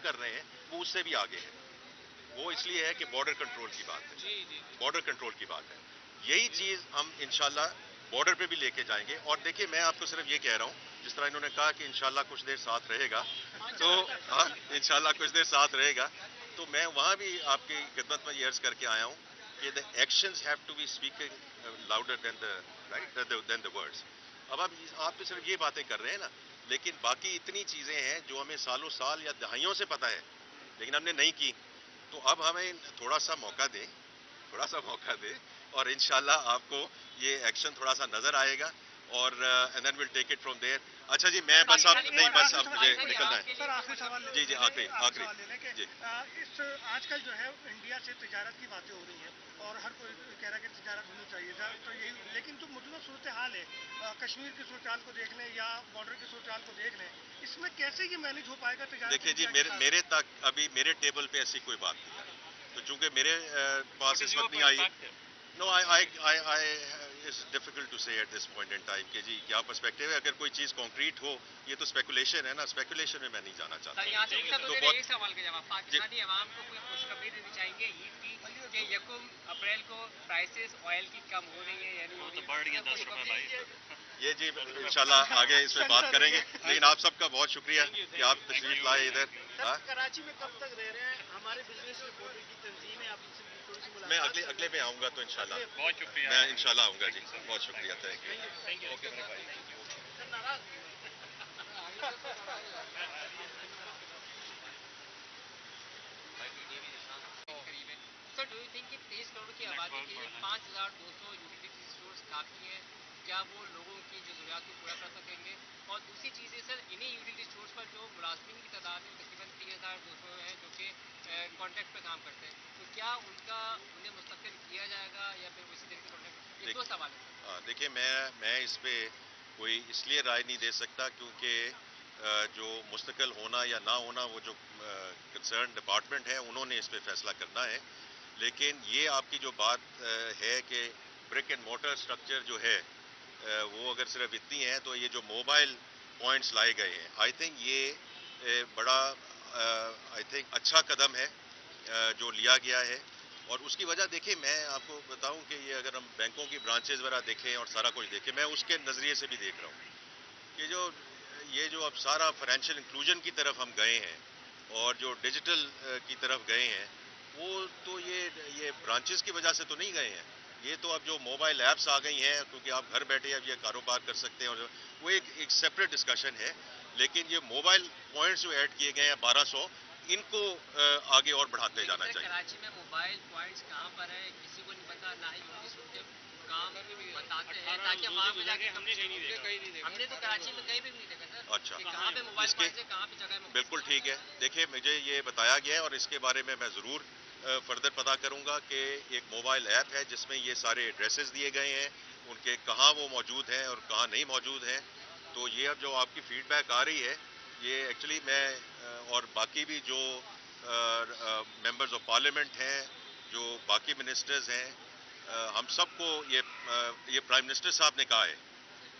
کر رہے ہیں وہ اس سے بھی آگے ہے. وہ اس لیے ہے کہ بارڈر کنٹرول کی بات ہے, بارڈر کنٹرول کی بات ہے. یہی چیز ہم انشاءاللہ بارڈر پہ بھی لے کے جائیں گے. اور دیکھیے میں آپ کو صرف یہ کہہ رہا ہوں, جس طرح انہوں نے کہا کہ انشاءاللہ کچھ دیر ساتھ رہے گا, تو انشاءاللہ کچھ دیر ساتھ رہے گا, تو میں وہاں بھی آپ کی خدمت میں یہ عرض کر کے آیا ہوں کہ the actions have to be speaking louder than the right than the words. اب آپ تو صرف یہ باتیں کر رہے ہیں نا, لیکن باقی اتنی چیزیں ہیں جو ہمیں سالوں سال یا دہائیوں سے پتہ ہے لیکن ہم نے نہیں کی. تو اب ہمیں تھوڑا سا موقع دیں, تھوڑا سا موقع دیں, اور انشاءاللہ آپ کو یہ ایکشن تھوڑا سا نظر آئے گا, اور and then will take it from there. اچھا جی, میں بس اب نہیں, بس اب مجھے نکلنا ہے. سر آخری سوال, جی جی آخری جی. اس آج کل جو ہے انڈیا سے تجارت کی باتیں ہو رہی ہیں اور ہر کوئی کہہ رہا ہے کہ تجارت ہونی چاہیے تو یہی, لیکن جو موجودہ صورتحال ہے کشمیر کی صورتحال کو دیکھ لیں یا بارڈر کی صورتحال کو دیکھ لیں, اس میں کیسے یہ مینیج ہو پائے گا تجارت؟ دیکھیے جی, میرے تک ابھی میرے ٹیبل پہ ایسی کوئی بات نہیں ہے, تو چونکہ میرے پاس اس وقت نہیں آئی. No it's difficult to say at this point in time کہ جی کیا پرسپیکٹیو ہے. اگر کوئی چیز کانکریٹ ہو, یہ تو اسپیکولیشن ہے نا, اسپیکولیشن میں نہیں جانا چاہتا. تو ایک سوال کا جواب, پاکستانی عوام کو کوئی خوشخبری دینی چاہیں گے عید کی کہ 1 اپریل کو پرائسز آئل کی کم ہو رہی ہے, یعنی بڑھ گیا 10 روپے بھائی. یہ جی انشاءاللہ آگے اس پہ بات کریں گے, لیکن آپ سب کا بہت شکریہ کہ آپ تشریف لائے ادھر. کراچی میں کب تک رہ رہے ہیں؟ ہمارے بزنس رپورٹر کی تنظیم ہے, آپ سے تھوڑی سی میں اگلے میں آؤں گا تو انشاءاللہ بہت شکریہ, میں انشاءاللہ آؤں گا جی. بہت شکریہ, تھینک یو. اوکے میرے بھائی. سر ڈو یو تھنک کہ 23 کروڑ کی آبادی کے لیے 5200 یوٹیلیٹی اسٹورز کافی ہے؟ کیا وہ لوگوں کی جو ضروریات کو پورا کر سکیں گے؟ اور دوسری چیز ہے سر, انہیں یوٹیلیٹی اسٹورز پر جو ملازمین کی تعداد ہے تقریباً 3200 ہے جو کہ کانٹریکٹ پہ کام کرتے ہیں, تو کیا انہیں مستقل کیا جائے گا یا پھر اسی طریقے کانٹریکٹ؟ یہ دو سوال ہے. دیکھیے میں اس پہ کوئی اس لیے رائے نہیں دے سکتا کیونکہ جو مستقل ہونا یا نہ ہونا وہ جو کنسرن ڈپارٹمنٹ ہے انہوں نے اس پہ فیصلہ کرنا ہے. لیکن یہ آپ کی جو بات ہے کہ برک اینڈ مورٹر اسٹرکچر جو ہے وہ اگر صرف اتنی ہے, تو یہ جو موبائل پوائنٹس لائے گئے ہیں, آئی تھنک یہ بڑا اچھا قدم ہے جو لیا گیا ہے. اور اس کی وجہ دیکھیں, میں آپ کو بتاؤں کہ یہ اگر ہم بینکوں کی برانچز وغیرہ دیکھیں اور سارا کچھ دیکھیں, میں اس کے نظریے سے بھی دیکھ رہا ہوں کہ یہ جو اب سارا فائنینشیل انکلوژن کی طرف ہم گئے ہیں اور جو ڈیجیٹل کی طرف گئے ہیں, وہ تو یہ برانچز کی وجہ سے تو نہیں گئے ہیں. یہ تو اب جو موبائل ایپس آ گئی ہیں, کیونکہ آپ گھر بیٹھے اب یہ کاروبار کر سکتے ہیں, اور وہ ایک سیپریٹ ڈسکشن ہے. لیکن یہ موبائل پوائنٹس جو ایڈ کیے گئے ہیں 1200, ان کو آگے اور بڑھاتے جانا چاہیے. کراچی میں موبائل پوائنٹس کہاں پر ہے کسی کو نہیں پتا, نہ ہی کام بتاتے ہیں تاکہ وہاں پہ جا کے ہم نے تو کراچی میں کہیں بھی نہیں دیکھا سر. اچھا, کہاں پہ موبائل پوائنٹس ہے, کہاں پہ جگہ ہے؟ بالکل ٹھیک ہے. دیکھیے مجھے یہ بتایا گیا ہے اور اس کے بارے میں ضرور فردر پتہ کروں گا کہ ایک موبائل ایپ ہے جس میں یہ سارے ایڈریسز دیے گئے ہیں, ان کے کہاں وہ موجود ہیں اور کہاں نہیں موجود ہیں. تو یہ اب جو آپ کی فیڈ بیک آ رہی ہے, یہ ایکچولی میں اور باقی بھی جو ممبرز آف پارلیمنٹ ہیں, جو باقی منسٹرز ہیں, ہم سب کو یہ پرائم منسٹر صاحب نے کہا ہے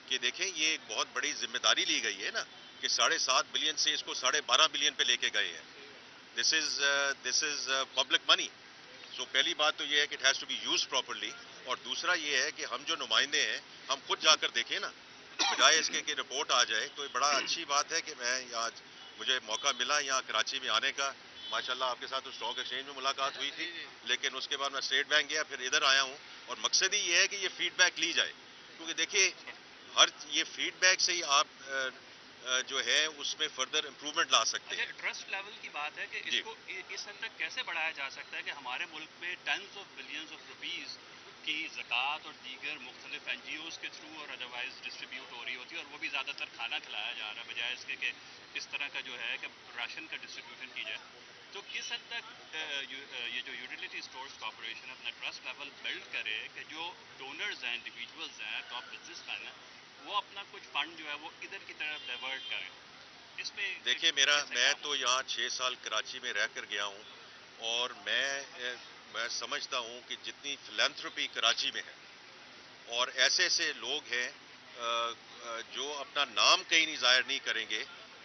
کہ دیکھیں یہ ایک بہت بڑی ذمہ داری لی گئی ہے نا, کہ 7.5 بلین سے اس کو 12.5 بلین پہ لے کے گئے ہیں. دس از پبلک منی. سو پہلی بات تو یہ ہے کہ it has to be use properly, اور دوسرا یہ ہے کہ ہم جو نمائندے ہیں ہم خود جا کر دیکھیں نا, بجائے اس کے کہ رپورٹ آ جائے. تو بڑا اچھی بات ہے کہ میں آج مجھے موقع ملا یہاں کراچی میں آنے کا. ماشاءاللہ آپ کے ساتھ تو اسٹاک ایکسچینج میں ملاقات ہوئی تھی, لیکن اس کے بعد میں اسٹیٹ بینک گیا, پھر ادھر آیا ہوں, اور مقصد ہی یہ ہے کہ یہ فیڈ بیک لی جائے. کیونکہ دیکھیے یہ فیڈ بیک سے ہی آپ جو ہے اس میں فردر امپروومنٹ لا سکتے ہیں. ٹرسٹ لیول کی بات ہے کہ اس کو اس حد تک کیسے بڑھایا جا سکتا ہے کہ ہمارے ملک میں tens of billions of rupees کی زکوٰۃ اور دیگر مختلف این جی اوز کے تھرو اور ادروائز ڈسٹریبیوٹ ہو رہی ہوتی ہے, اور وہ بھی زیادہ تر کھانا کھلایا جا رہا ہے بجائے اس کے کہ اس طرح کا جو ہے کہ راشن کا ڈسٹریبیوشن کی جائے. تو کس حد تک یہ جو یوٹیلیٹی اسٹورز کارپوریشن اپنا ٹرسٹ لیول بلڈ کرے کہ جو ڈونرز ہیں, انڈیویجولز ہیں, ٹاپ بزنس مین ہیں, وہ اپنا کچھ فنڈ جو ہے وہ ادھر کی طرف ڈائیورٹ کریں. اس میں دیکھیے میں تو یہاں 6 سال کراچی میں رہ کر گیا ہوں, اور میں سمجھتا ہوں کہ جتنی فلینتھروپی کراچی میں ہے, اور ایسے لوگ ہیں جو اپنا نام کہیں نہیں ظاہر نہیں کریں گے,